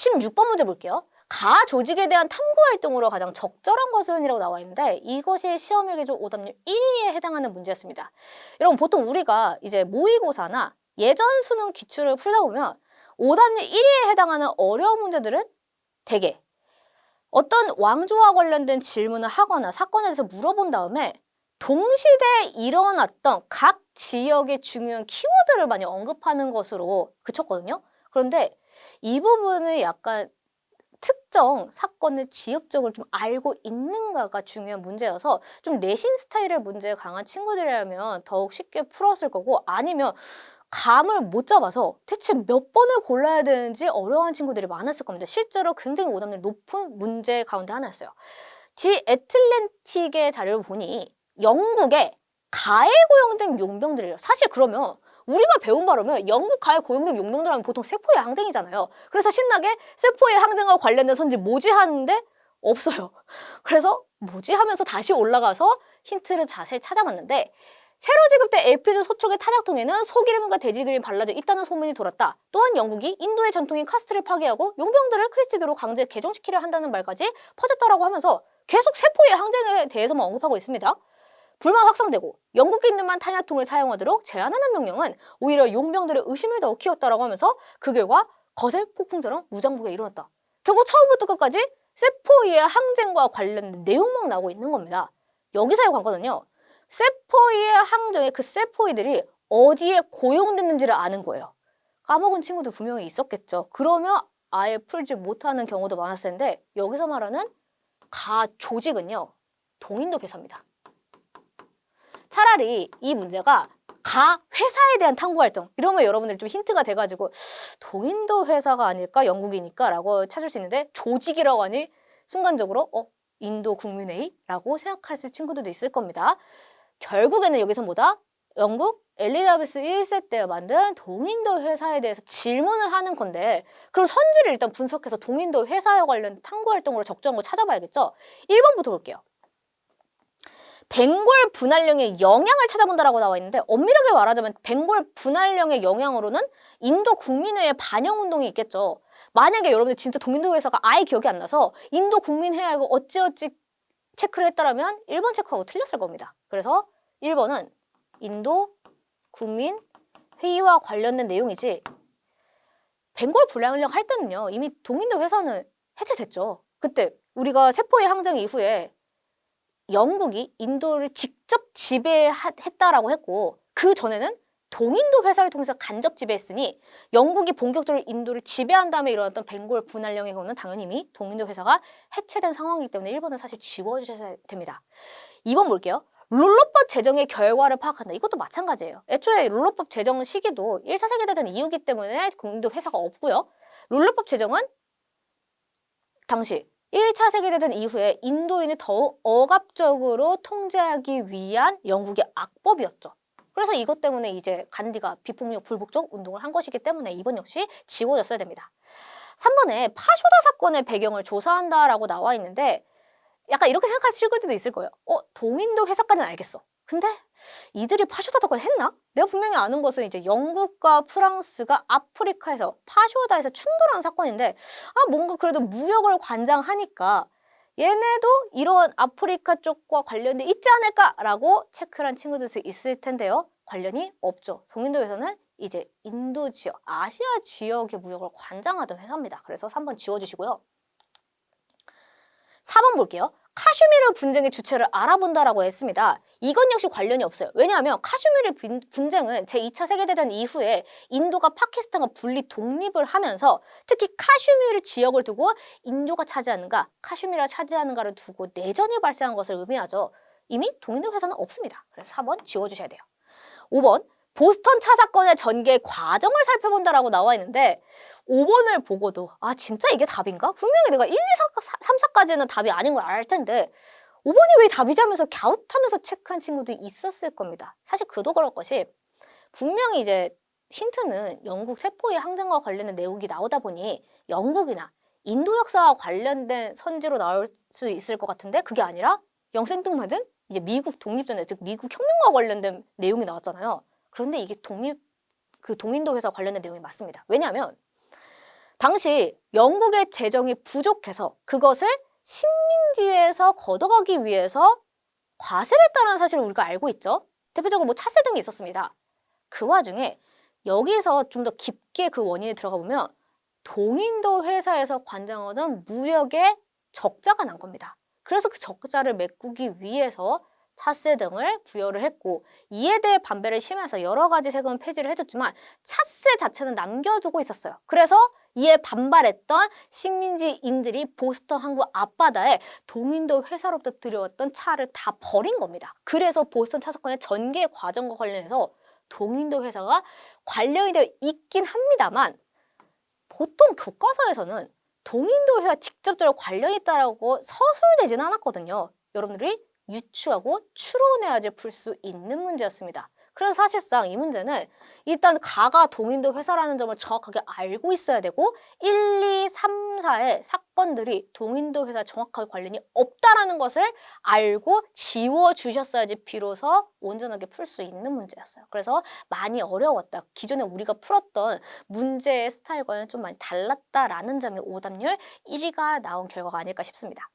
16번 문제 볼게요. 가 조직에 대한 탐구 활동으로 가장 적절한 것은? 이라고 나와 있는데 이것이 시험일기조 오답률 1위에 해당하는 문제였습니다. 여러분 보통 우리가 이제 모의고사나 예전 수능 기출을 풀다 보면 오답률 1위에 해당하는 어려운 문제들은 대개 어떤 왕조와 관련된 질문을 하거나 사건에 대해서 물어본 다음에 동시대에 일어났던 각 지역의 중요한 키워드를 많이 언급하는 것으로 그쳤거든요. 그런데 이 부분을 약간 특정 사건을 지역적으로 좀 알고 있는가가 중요한 문제여서 좀 내신 스타일의 문제에 강한 친구들이라면 더욱 쉽게 풀었을 거고, 아니면 감을 못 잡아서 대체 몇 번을 골라야 되는지 어려워하는 친구들이 많았을 겁니다. 실제로 굉장히 오답률 높은 문제 가운데 하나였어요. 지 애틀랜틱의 자료를 보니 영국의 가에 고용된 용병들이에요. 사실 그러면 우리가 배운 바로면 영국 가에 고용된 용병들 하면 보통 세포의 항쟁이잖아요. 그래서 신나게 세포의 항쟁과 관련된 선지 뭐지 하는데 없어요. 그래서 뭐지 하면서 다시 올라가서 힌트를 자세히 찾아봤는데, 새로 지급된 LPG 소총의 탄약통에는 소기름과 돼지기름이 발라져 있다는 소문이 돌았다. 또한 영국이 인도의 전통인 카스트를 파괴하고 용병들을 크리스트교로 강제 개종시키려 한다는 말까지 퍼졌다라고 하면서 계속 세포의 항쟁에 대해서만 언급하고 있습니다. 불만 확산되고 영국에 있는 만 탄약통을 사용하도록 제한하는 명령은 오히려 용병들의 의심을 더욱 키웠다라고 하면서 그 결과 거세 폭풍처럼 무장부가 일어났다. 결국 처음부터 끝까지 세포의 항쟁과 관련된 내용만 나오고 있는 겁니다. 여기서의 관건은요, 세포의 항쟁에 그 세포이들이 어디에 고용됐는지를 아는 거예요. 까먹은 친구도 분명히 있었겠죠. 그러면 아예 풀지 못하는 경우도 많았을 텐데, 여기서 말하는 가 조직은요, 동인도 회사입니다. 차라리 이 문제가 가 회사에 대한 탐구 활동, 이러면 여러분들이 좀 힌트가 돼가지고 동인도 회사가 아닐까, 영국이니까 라고 찾을 수 있는데, 조직이라고 하니 순간적으로 인도 국민회의? 라고 생각할 수 있는 친구들도 있을 겁니다. 결국에는 여기서 뭐다? 영국 엘리자베스 1세 때 만든 동인도 회사에 대해서 질문을 하는 건데, 그럼 선지를 일단 분석해서 동인도 회사에 관련 탐구 활동으로 적정한 거 찾아봐야겠죠? 1번부터 볼게요. 벵골 분할령의 영향을 찾아본다라고 나와 있는데, 엄밀하게 말하자면 벵골 분할령의 영향으로는 인도 국민회의 반영운동이 있겠죠. 만약에 여러분들 진짜 동인도 회사가 아예 기억이 안 나서 인도 국민회의하고 어찌어찌 체크를 했다라면 1번 체크하고 틀렸을 겁니다. 그래서 1번은 인도 국민 회의와 관련된 내용이지, 벵골 분할령 할 때는요 이미 동인도 회사는 해체됐죠. 그때 우리가 세포의 항쟁 이후에 영국이 인도를 직접 지배했다라고 했고, 그 전에는 동인도 회사를 통해서 간접 지배했으니 영국이 본격적으로 인도를 지배한 다음에 일어났던 벵골 분할령의 경우는 당연히 이미 동인도 회사가 해체된 상황이기 때문에 1번은 사실 지워주셔야 됩니다. 2번 볼게요. 룰러법 제정의 결과를 파악한다. 이것도 마찬가지예요. 애초에 룰러법 제정 시기도 1차 세계대전 이후기 때문에 동인도 회사가 없고요. 룰러법 제정은 당시 1차 세계대전 이후에 인도인을 더욱 억압적으로 통제하기 위한 영국의 악법이었죠. 그래서 이것 때문에 이제 간디가 비폭력 불복종 운동을 한 것이기 때문에 2번 역시 지워졌어야 됩니다. 3번에 파쇼다 사건의 배경을 조사한다라고 나와 있는데, 약간 이렇게 생각할 친구들도 있을 거예요. 동인도 회사까지는 알겠어. 근데 이들이 파쇼다 사건을 했나? 내가 분명히 아는 것은 이제 영국과 프랑스가 아프리카에서 파쇼다에서 충돌한 사건인데, 뭔가 그래도 무역을 관장하니까 얘네도 이런 아프리카 쪽과 관련돼 있지 않을까라고 체크를 한 친구들도 있을 텐데요. 관련이 없죠. 동인도 회사는 이제 인도 지역, 아시아 지역의 무역을 관장하던 회사입니다. 그래서 3번 지워주시고요. 4번 볼게요. 카슈미르 분쟁의 주체를 알아본다라고 했습니다. 이건 역시 관련이 없어요. 왜냐하면 카슈미르 분쟁은 제2차 세계대전 이후에 인도가 파키스탄과 분리 독립을 하면서 특히 카슈미르 지역을 두고 인도가 차지하는가, 카슈미르가 차지하는가를 두고 내전이 발생한 것을 의미하죠. 이미 동인도 회사는 없습니다. 그래서 4번 지워주셔야 돼요. 5번. 보스턴 차 사건의 전개 과정을 살펴본다라고 나와 있는데, 5번을 보고도 진짜 이게 답인가? 분명히 내가 1, 2, 3, 4까지는 답이 아닌 걸 알 텐데 5번이 왜 답이지 하면서 갸웃하면서 체크한 친구들이 있었을 겁니다. 사실 그도 그럴 것이, 분명히 이제 힌트는 영국 세포의 항쟁과 관련된 내용이 나오다 보니 영국이나 인도 역사와 관련된 선지로 나올 수 있을 것 같은데, 그게 아니라 영생뚱맞은 이제 미국 독립전에, 즉 미국 혁명과 관련된 내용이 나왔잖아요. 그런데 이게 동인도 회사 관련된 내용이 맞습니다. 왜냐하면 당시 영국의 재정이 부족해서 그것을 식민지에서 걷어가기 위해서 과세를 했다는 사실을 우리가 알고 있죠. 대표적으로 뭐 차세 등이 있었습니다. 그 와중에 여기서 좀 더 깊게 그 원인에 들어가 보면 동인도 회사에서 관장하던 무역에 적자가 난 겁니다. 그래서 그 적자를 메꾸기 위해서 차세 등을 부여를 했고, 이에 대해 반발을 심해서 여러 가지 세금을 폐지를 해줬지만 차세 자체는 남겨두고 있었어요. 그래서 이에 반발했던 식민지인들이 보스턴 항구 앞바다에 동인도 회사로부터 들여왔던 차를 다 버린 겁니다. 그래서 보스턴 차 사건의 전개 과정과 관련해서 동인도 회사가 관련이 되어 있긴 합니다만, 보통 교과서에서는 동인도 회사 직접적으로 관련이 있다라고 서술되지는 않았거든요. 여러분들이 유추하고 추론해야지 풀 수 있는 문제였습니다. 그래서 사실상 이 문제는 일단 가가 동인도 회사라는 점을 정확하게 알고 있어야 되고, 1, 2, 3, 4의 사건들이 동인도 회사 정확하게 관련이 없다라는 것을 알고 지워주셨어야지 비로소 온전하게 풀 수 있는 문제였어요. 그래서 많이 어려웠다. 기존에 우리가 풀었던 문제의 스타일과는 좀 많이 달랐다라는 점이 오답률 1위가 나온 결과가 아닐까 싶습니다.